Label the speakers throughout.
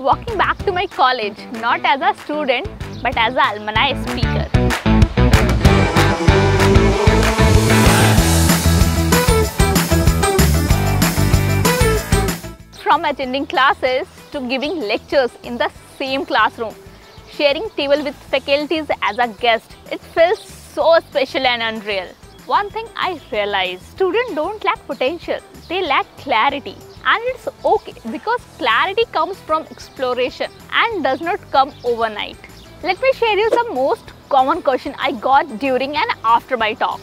Speaker 1: walking back to my college, not as a student, but as an alumni speaker. From attending classes to giving lectures in the same classroom, sharing table with faculties as a guest, it feels so special and unreal. One thing I realized, students don't lack potential, they lack clarity. And it's okay because clarity comes from exploration and does not come overnight. Let me share you some most common question I got during and after my talk.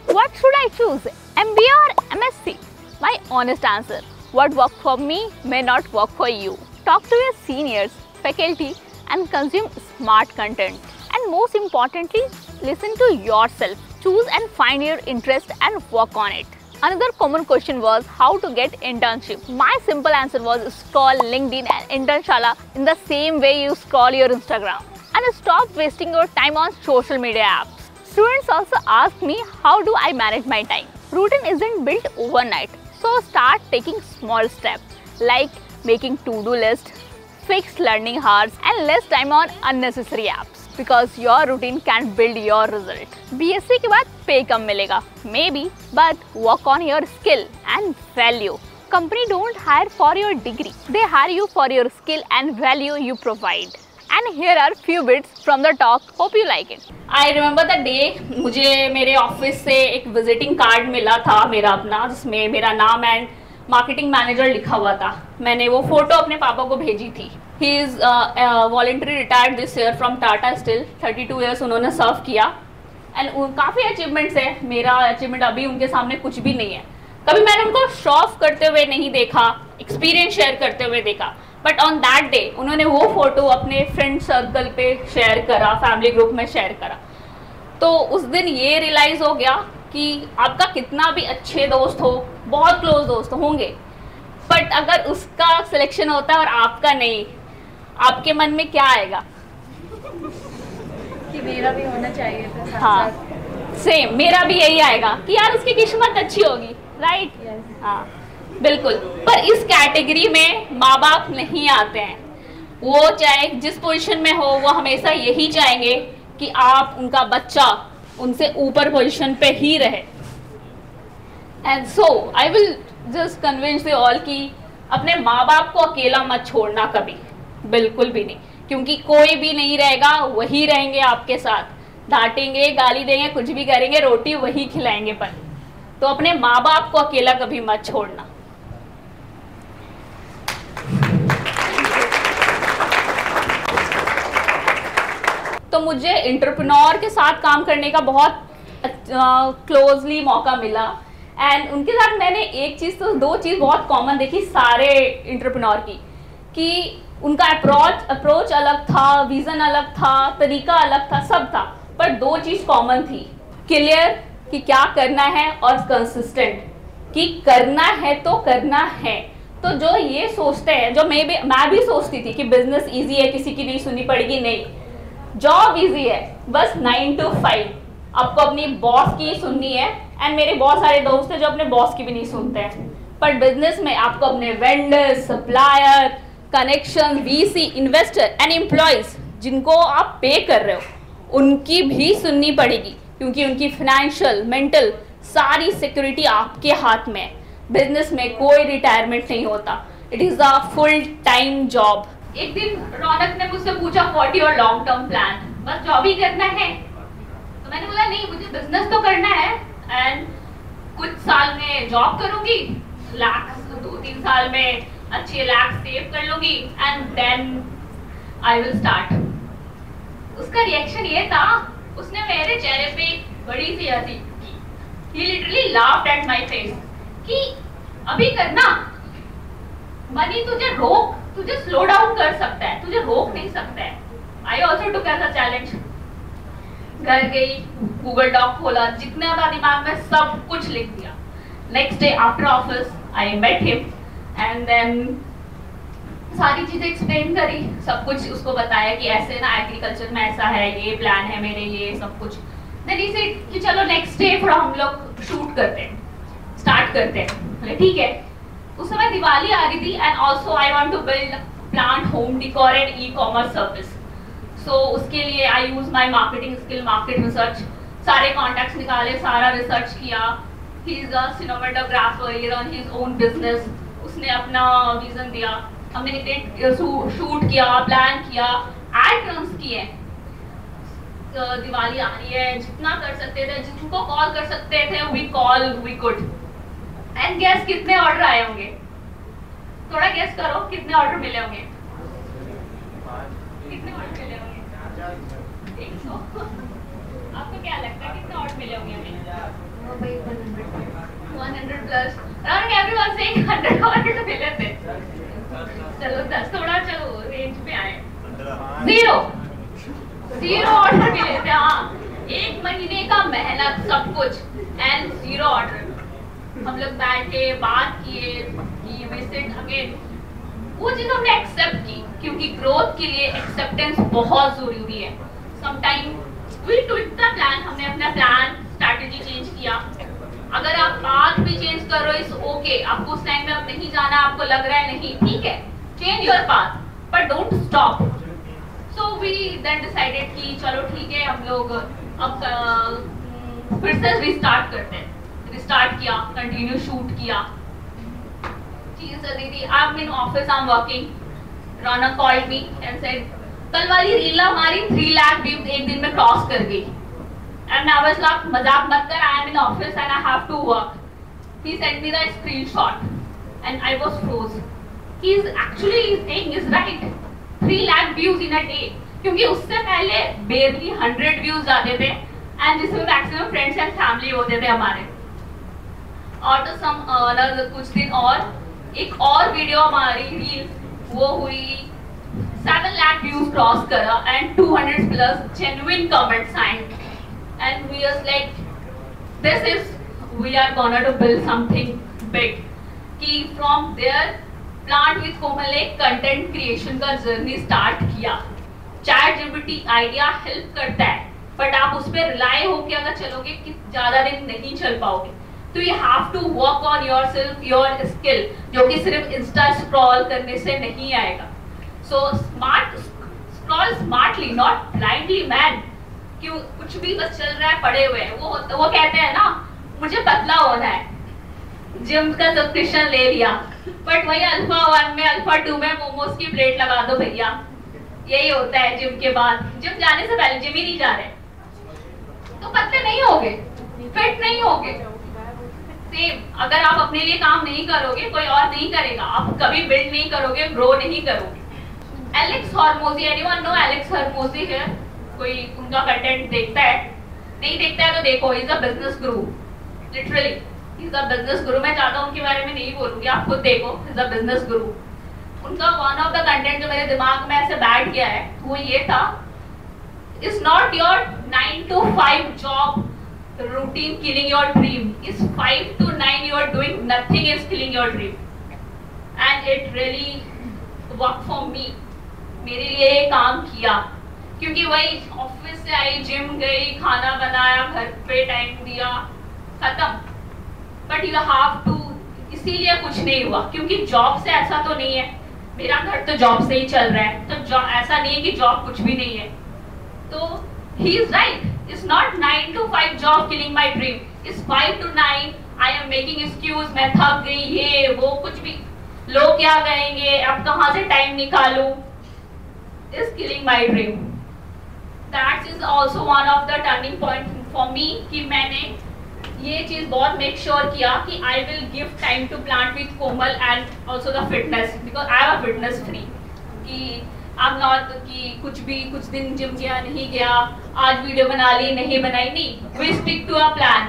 Speaker 1: What should I choose, MBA or MSc? My honest answer, what worked for me may not work for you. Talk to your seniors, faculty and consume smart content. And most importantly, listen to yourself. Choose and find your interest and work on it. Another common question was how to get internship. My simple answer was scroll LinkedIn and Internshala in the same way you scroll your Instagram. And stop wasting your time on social media apps. Students also ask me how do I manage my time. Routine isn't built overnight. So start taking small steps like making to-do list, fixed learning hours and less time on unnecessary apps. Because your routine can build your result. BSc के बाद पे कम मिलेगा, maybe, but work on your skill and value. Company don't hire for your degree, they hire you for your skill and value you provide. And here are few bits from the talk. Hope you like it.
Speaker 2: I remember the day मुझे मेरे office से एक visiting card मिला था मेरा अपना, जिसमें मेरा नाम एंड मार्केटिंग मैनेजर लिखा हुआ था. मैंने वो फोटो अपने पापा को भेजी थी. He is voluntary retired this year from Tata Steel. 32 years उन्होंने सर्व किया एंड काफ़ी अचीवमेंट्स है. मेरा अचीवमेंट अभी उनके सामने कुछ भी नहीं है. कभी मैंने उनको शो ऑफ करते हुए नहीं देखा, एक्सपीरियंस शेयर करते हुए देखा. बट ऑन दैट डे उन्होंने वो फोटो अपने फ्रेंड सर्कल पे शेयर करा, फैमिली ग्रुप में शेयर करा. तो उस दिन ये रियलाइज़ हो गया कि आपका कितना भी अच्छे दोस्त हो, बहुत क्लोज दोस्त होंगे, बट अगर उसका सिलेक्शन होता है और आपका नहीं, आपके मन में क्या आएगा
Speaker 3: कि मेरा भी होना चाहिए था साथ.
Speaker 2: हाँ, सेम मेरा भी यही आएगा कि यार उसकी किस्मत अच्छी होगी, राइट? हाँ बिल्कुल. पर इस कैटेगरी में माँ बाप नहीं आते हैं. वो चाहे जिस पोजीशन में हो, वो हमेशा यही चाहेंगे कि आप उनका बच्चा उनसे ऊपर पोजीशन पे ही रहे. And so I will just convince you all कि अपने माँ बाप को अकेला मत छोड़ना कभी, बिल्कुल भी नहीं. क्योंकि कोई भी नहीं रहेगा, वही रहेंगे आपके साथ. डांटेंगे, गाली देंगे, कुछ भी करेंगे, रोटी वही खिलाएंगे. पर तो अपने माँ बाप को अकेला कभी मत छोड़ना. तो मुझे एंटरप्रेन्योर के साथ काम करने का बहुत क्लोजली मौका मिला एंड उनके साथ मैंने एक चीज़ तो दो चीज़ बहुत कॉमन देखी सारे एंटरप्रेन्योर की, कि उनका अप्रोच अलग था, विजन अलग था, तरीका अलग था, सब था. पर दो चीज़ कॉमन थी, क्लियर कि क्या करना है और कंसिस्टेंट कि करना है तो करना है. तो जो ये सोचते हैं, जो मैं भी सोचती थी कि बिजनेस इजी है, किसी की नहीं सुननी पड़ेगी, नहीं. जॉब इजी है, बस 9 to 5 आपको अपनी बॉस की सुननी है. एंड मेरे बहुत सारे दोस्त हैं जो अपने बॉस की भी नहीं सुनते हैं. पर बिजनेस में आपको अपने vendor, supplier, connection, VC, investor and employees जिनको आप पे कर रहे हो, उनकी भी सुननी पड़ेगी. क्योंकि उनकी फाइनेंशियल, मेंटल सारी सिक्योरिटी आपके हाथ में है. बिजनेस में कोई रिटायरमेंट नहीं होता. It is a full time job. एक दिन रौनक ने मुझसे पूछा what your long term plan, बस जॉब ही करना है? तो मैंने बोला नहीं, मुझे बिजनेस तो करना है एंड कुछ साल में जॉब करूंगी, लाख 2-3 साल में अच्छे लाख सेव कर लूंगी and then I will start. उसका रिएक्शन ये था, उसने मेरे चेहरे पे एक बड़ी सी हंसी की. He literally laughed at my face कि अभी करना, मनी तुझे रोक, तुझे स्लो डाउन कर सकता है, तुझे रोक नहीं सकता है. I also took as a challenge. घर गई, गूगल डॉक खोला, जितना था दिमाग में सब कुछ लिख दिया. Next day after office I met him and then सारी चीज़ें एक्सप्लेन करी, सब कुछ उसको बताया कि ऐसे ना एग्रीकल्चर में ऐसा है, ये प्लान है मेरे, ये सब कुछ. देन ही सेड कि चलो नेक्स्ट डे थोड़ा हम लोग शूट करते हैं, स्टार्ट करते हैं. ठीक है. उस समय दिवाली आ रही थी and also I want to build plant home decor and e commerce service. So उसके लिए I use my marketing skill, market research, सारे कॉन्टैक्ट्स निकाले, सारा रिसर्च किया। He is a cinematographer, he run his own business. उसने अपना vision दिया, हमने इतने शूट किया, प्लान किया, एड रन्स किए। दिवाली आ रही है, जितना कर सकते थे, जिनको कॉल कर सकते थे we call, we could. And guess कितने ऑर्डर आए होंगे? थोड़ा गेस करो कितने ऑर्डर मिले होंगे? कितने ऑर्डर मिले होंगे? 100। आपको क्या लगता है कितने ऑर्डर मिले होंगे हमें? 100 plus. Around everyone saying 100 order मिले थे। चलो 10, थोड़ा चलो रेंज पे आए। 0 ऑर्डर मिले थे। हाँ, 1 महीने का मेहनत सब कुछ एंड 0 ऑर्डर। हम लोग बैठे, बात किए कि विजिट अगेन, वो चीज हमने एक्सेप्ट की, क्योंकि ग्रोथ के लिए एक्सेप्टेंस बहुत जरूरी है। Sometime we tweak the plan, हमने अपना प्लान स्ट्रैटेजी चेंज किया। अगर आप पाथ भी चेंज कर रहे हो इस ओके, आपको उस टाइम में अब नहीं जाना, आपको लग रहा है नहीं, ठीक है, change your path but don't stop. So we then decided कि चलो ठीक है, हम लोग अब फिर से रिस्टार्ट करते हैं। रिस्टार्ट किया, कंटिन्यू शूट किया, चीजें चल रही थी। आई am in office, I am working. Raunak called me and said कल वाली रील हमारी 3 लाख व्यूज एक दिन में क्रॉस कर गई। एंड आई वाज लाइक मजाक मत कर, I am in office and I have to work. He send me the screenshot and I was froze. He is actually saying is right, 3 lakh views in a day, क्योंकि उससे पहले बेयरली 100 views आते थे and जिसमें maximum friends and family होते थे हमारे। और तो कुछ दिन और एक और वीडियो हमारी रील वो हुई 7 लाख व्यूज क्रॉस करा एंड 200 प्लस जेन्युइन कमेंट्स आए and we are like this is we are gonna to build something big. कि from there plant with Komal ने कंटेंट क्रिएशन का जर्नी स्टार्ट किया। चैट जीपीटी आइडिया हेल्प करता है, but आप उस पर रिलाय होके अगर चलोगे कि ज्यादा दिन नहीं चल पाओगे। तो you have to work on yourself, your skill, जो कि सिर्फ इंस्टा स्क्रॉल करने से नहीं आएगा। So smart scroll smartly, not blindly man. क्यों कुछ भी बस चल रहा है पड़े हुए। वो कहते हैं ना, मुझे पतला होना है, जिम का सब्सक्रिप्शन ले लिया, बट वही अल्फा 1 में अल्फा 2 में मोमोज की प्लेट लगा दो भैया। यही होता है जिम के बाद, जिम जाने से पहले जिम ही नहीं जा रहे तो पतले नहीं होगे, फिट नहीं होगे। सेम, अगर आप अपने लिए काम नहीं करोगे कोई और नहीं करेगा, आप कभी बिल्ड नहीं करोगे, ग्रो नहीं करोगे। एलेक्स हॉर्मोजी, एनीवन नो एलेक्स हॉर्मोजी है? कोई उनका कंटेंट देखता है? नहीं देखता है तो देखो, is a business Guru, literally is a business गुरु। मैं चाहता हूँ उनके बारे में नहीं बोलूंगी, आप खुद देखो, इज अ बिजनेस गुरु। उनका वन ऑफ द कंटेंट जो मेरे दिमाग में ऐसे बैठ गया है वो ये था, is not your 9 to 5 job routine killing your dream, is 5 to 9 you are doing nothing is killing your dream. And it really worked for me, मेरे लिए ये काम किया, क्योंकि वही ऑफिस से आई, जिम गई, खाना बनाया, घर पे टाइम दिया, खत्म। बट यू हैव टू, इसीलिए कुछ नहीं हुआ, क्योंकि जॉब से ऐसा तो नहीं है, मेरा घर तो जॉब से ही चल रहा है, तो ऐसा नहीं है कि जॉब कुछ भी नहीं है। तो he is right, it's not 9 to 5 job killing my dream, it's 5 to 9 I am making excuse, मैं थक गई, ये वो कुछ भी, लोग क्या कहेंगे, अब कहाँ से टाइम निकालूं, is killing my dream. That is also one of the turning point for me कि मैंने ये चीज बहुत मेक श्योर किया कि I will give time to plant with Komal and also the fitness, because I am a fitness free। कि I'm not कि कुछ भी कुछ दिन जिम गया नहीं गया, आज वीडियो बना ली नहीं बनाई, नहीं, we stick to a plan।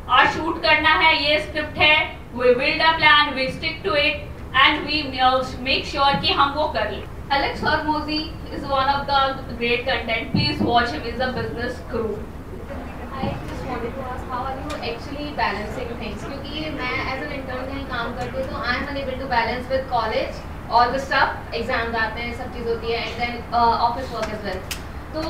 Speaker 2: आज शूट करना है, ये स्क्रिप्ट है, we build a plan, we stick to it and we make sure कि हम वो कर लें। Alex Hormozi is one of the great content, please watch him, is a business guru।
Speaker 3: I just wanted to ask, how are you actually balancing things? क्योंकि मैं as an intern कहीं काम करती हूँ तो I am unable to balance with college, all the stuff, exam आते हैं, सब चीज़ होती है, and then office work as well। तो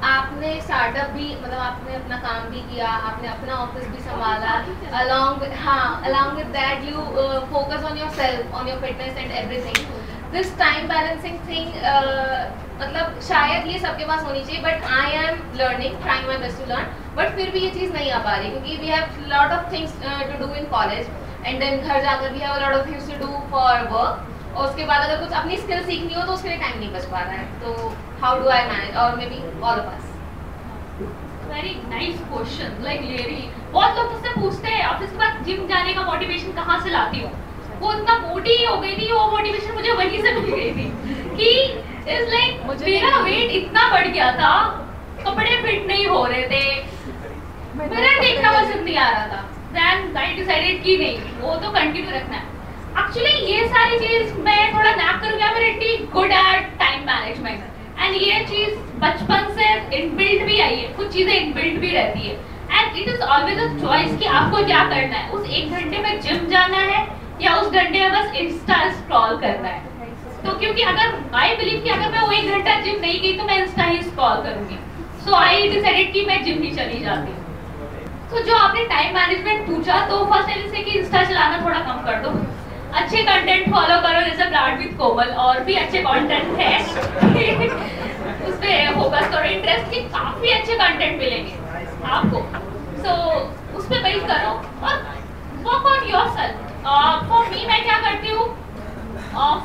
Speaker 3: आपने स्टार्टअप भी, मतलब आपने अपना काम भी किया, आपने अपना ऑफिस भी संभाला, along with that you focus on yourself, on your fitness and everything। This time balancing thing मतलब शायद ये सबके पास होनी चाहिए, but I am learning, trying my best to learn, but फिर भी ये चीज़ नहीं आ पा रही क्योंकि we have lot of things to do in college and then घर जाकर we have lot of things to do for work, और उसके बाद अगर कुछ अपनी स्किल सीखनी हो तो उसके लिए टाइम नहीं बच पा रहा है. तो हाउ डू आई मैनेज, और maybe all of us.
Speaker 2: Very nice question. Like Larry, बहुत लोग मुझसे पूछते हैं ऑफिस के बाद जिम जाने का मोटिवेशन कहाँ से लाती हूँ. वो इतना मोटी हो गई थी, वो मोटिवेशन मुझे वहीं से मिल गई थी कि इज लाइक मेरा वेट इतना बढ़ गया था, कपड़े फिट नहीं हो रहे थे, मेरा देखना पसंद नहीं आ रहा था. देन आई डिसाइडेड कि नहीं, वो तो कंटिन्यू रखना है. एक्चुअली ये सारी चीज मैं थोड़ा नैप करूँगा, मेरी good at time management, and ये चीज बचपन से इनबिल्ट भी आई है, कुछ चीजें इनबिल्ट भी रहती है. And it is always a choice कि आपको क्या करना है. उस 1 घंटे में जिम जाना है या उस घंटे में बस इंस्टा स्क्रॉल करना है. तो क्योंकि अगर आई बिलीव कि अगर मैं वो 1 घंटा जिम नहीं गई तो मैं इंस्टा ही स्क्रॉल करूंगी. सो आई डिसाइडेड कि मैं जिम ही चली जाती हूँ. तो जो आपने टाइम मैनेजमेंट पूछा, तो फर्स्ट टाइम से कि इंस्टा चलाना थोड़ा कम कर दो, अच्छे कंटेंट फॉलो करो जैसे प्लांट विद कोमल, और भी अच्छे कंटेंट है उस पर फोकस करो. इंटरेस्ट के काफी अच्छे कंटेंट मिलेंगे आपको, सो उस पर बेस करो और work on yourself. For me मैं क्या करती हूँ,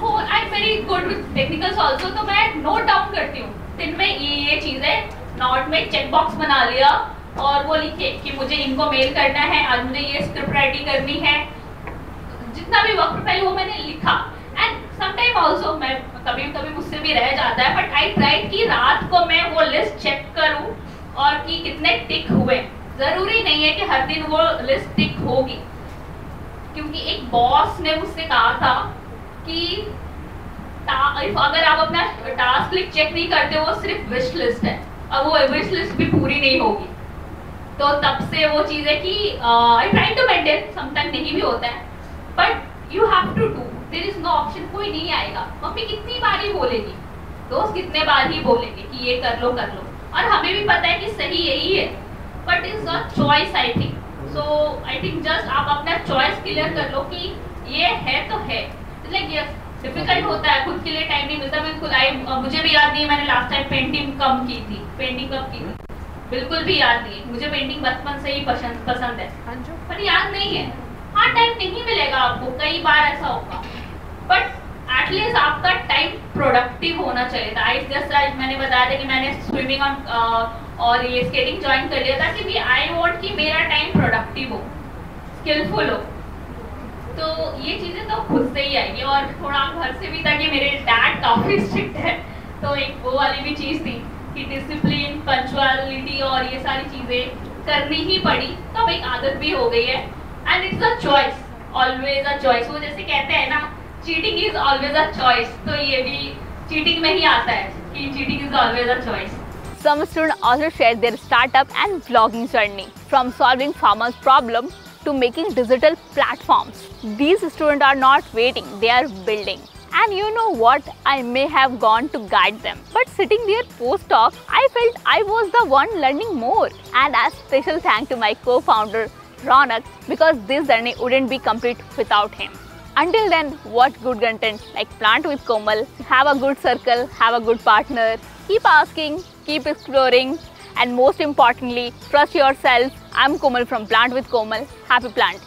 Speaker 2: for I am very good with technicals also, तो मैं नोट डाउन करती हूँ दिन में ये चीजें, नोट में चेक बॉक्स बना लिया और वो लिखे कि मुझे इनको मेल करना है, आज मुझे ये स्क्रिप्ट राइटिंग करनी है, जितना भी वर्क प्रोफाइल वो मैंने लिखा. एंड समटाइम आल्सो मैं कभी कभी मुझसे भी रह जाता है, बट आई ट्राई कि रात को मैं वो लिस्ट चेक करूं और कि कितने टिक हुए. जरूरी नहीं है कि हर दिन वो लिस्ट टिक होगी, क्योंकि एक बॉस ने मुझसे कहा था कि अगर आप अपना टास्क लिस्ट चेक नहीं करते, वो सिर्फ विश लिस्ट है और वो विश लिस्ट भी पूरी नहीं होगी. तो तब से वो चीज़ है कि I try to maintain, sometime नहीं भी होता है, but you have to do. There is no option. कोई नहीं आएगा, मम्मी कितनी बार ही बोलेगी, दोस्त कितने बार ही बोलेंगे कि ये कर लो कर लो, और हमें भी पता है कि सही यही है, but is a choice I think. So I think just आप अपना चॉइस क्लियर कर लो कि ये है तो है. लाइक यस, डिफिकल्ट होता है, खुद के लिए टाइम नहीं मिलता. बिल्कुल मुझे भी याद नहीं है मैंने लास्ट टाइम पेंटिंग कब की थी, बिल्कुल भी याद नहीं. मुझे पेंटिंग बचपन से ही पसंद है, पर याद नहीं है. हाँ, टाइम नहीं मिलेगा आपको, कई बार ऐसा होगा, बट एटलीस्ट आपका टाइम प्रोडक्टिव होना चाहिए था. आई जस्ट मैंने बताया था कि मैंने स्विमिंग और ये स्केटिंग ज्वाइन कर लिया था कि आई वांट कि मेरा टाइम प्रोडक्टिव हो, स्किलफुल हो. तो ये चीज़ें तो खुद से ही आएगी. और थोड़ा घर से भी था कि मेरे डैड काफ़ी स्ट्रिक्ट है, तो एक वो वाली भी चीज़ थी कि डिसिप्लिन, पंक्चुअलिटी और ये सारी चीज़ें करनी ही पड़ी. तो अब एक आदत भी हो गई है. And it's a choice, always a choice. वो जैसे कहते हैं ना, cheating is always a choice, तो ये भी चीटिंग में ही आता है कि cheating is always a choice.
Speaker 1: Some students also shared their startup and vlogging journey, from solving farmers' problem to making digital platforms. These students are not waiting, they are building. And you know what? I may have gone to guide them, but sitting there post-talk, I felt I was the one learning more. And a special thank to my co-founder Ronak, because this journey wouldn't be complete without him. Until then, watch good content like Plant with Komal. Have a good circle, have a good partner. Keep asking, keep exploring, and most importantly, trust yourself. I'm Komal from Plant with Komal. Happy plant.